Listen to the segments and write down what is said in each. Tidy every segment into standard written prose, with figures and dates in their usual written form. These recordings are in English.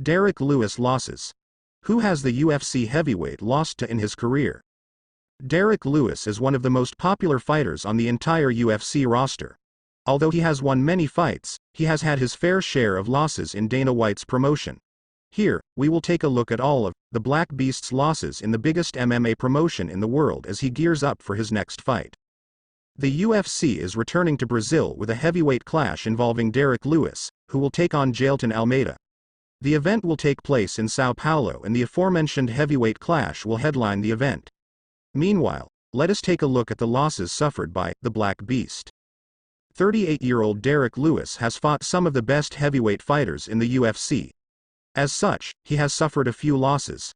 Derrick Lewis losses. Who has the UFC heavyweight lost to in his career? Derrick Lewis is one of the most popular fighters on the entire UFC roster. Although he has won many fights, he has had his fair share of losses in Dana White's promotion. Here, we will take a look at all of the Black Beast's losses in the biggest MMA promotion in the world as he gears up for his next fight. The UFC is returning to Brazil with a heavyweight clash involving Derrick Lewis, who will take on Jailton Almeida. The event will take place in Sao Paulo and the aforementioned heavyweight clash will headline the event. Meanwhile, let us take a look at the losses suffered by the Black Beast. 38-year-old Derrick Lewis has fought some of the best heavyweight fighters in the UFC. As such, he has suffered a few losses.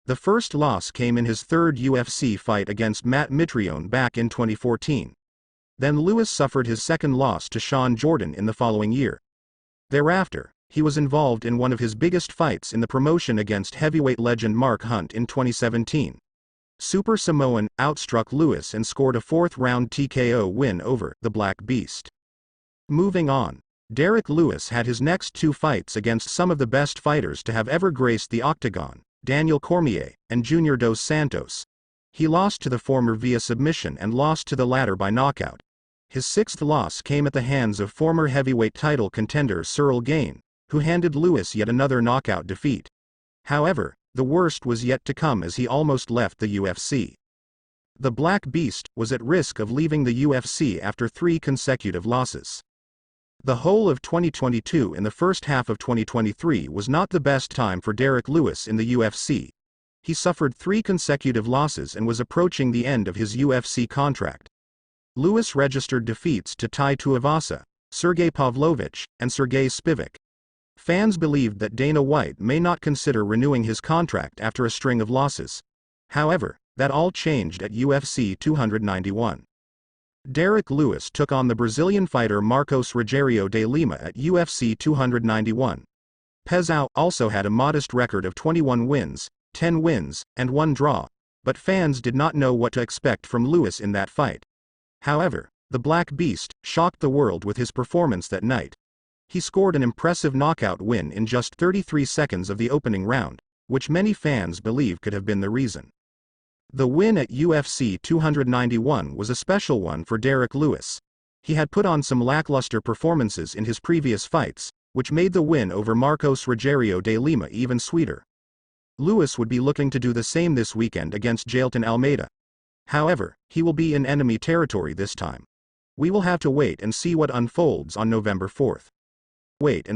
The first loss came in his third UFC fight against Matt Mitrione back in 2014. Then Lewis suffered his second loss to Sean Jordan in the following year. Thereafter, he was involved in one of his biggest fights in the promotion against heavyweight legend Mark Hunt in 2017. Super Samoan outstruck Lewis and scored a fourth-round TKO win over the Black Beast. Moving on, Derrick Lewis had his next two fights against some of the best fighters to have ever graced the octagon, Daniel Cormier and Junior Dos Santos. He lost to the former via submission and lost to the latter by knockout. His sixth loss came at the hands of former heavyweight title contender Cyril Gane, who handed Lewis yet another knockout defeat. However, the worst was yet to come as he almost left the UFC. The Black Beast was at risk of leaving the UFC after 3 consecutive losses. The whole of 2022 and the first half of 2023 was not the best time for Derrick Lewis in the UFC. He suffered 3 consecutive losses and was approaching the end of his UFC contract. Lewis registered defeats to Tai Tuivasa, Sergey Pavlovich, and Sergey Spivak. Fans believed that Dana White may not consider renewing his contract after a string of losses. However, that all changed at UFC 291. Derrick Lewis took on the Brazilian fighter Marcos Rogério de Lima at UFC 291. Pessoa also had a modest record of 21 wins, 10 wins, and 1 draw, but fans did not know what to expect from Lewis in that fight. However, the Black Beast shocked the world with his performance that night. He scored an impressive knockout win in just 33 seconds of the opening round, which many fans believe could have been the reason. The win at UFC 291 was a special one for Derrick Lewis. He had put on some lackluster performances in his previous fights, which made the win over Marcos Rogério de Lima even sweeter. Lewis would be looking to do the same this weekend against Jailton Almeida. However, he will be in enemy territory this time. We will have to wait and see what unfolds on November 4th. Wait and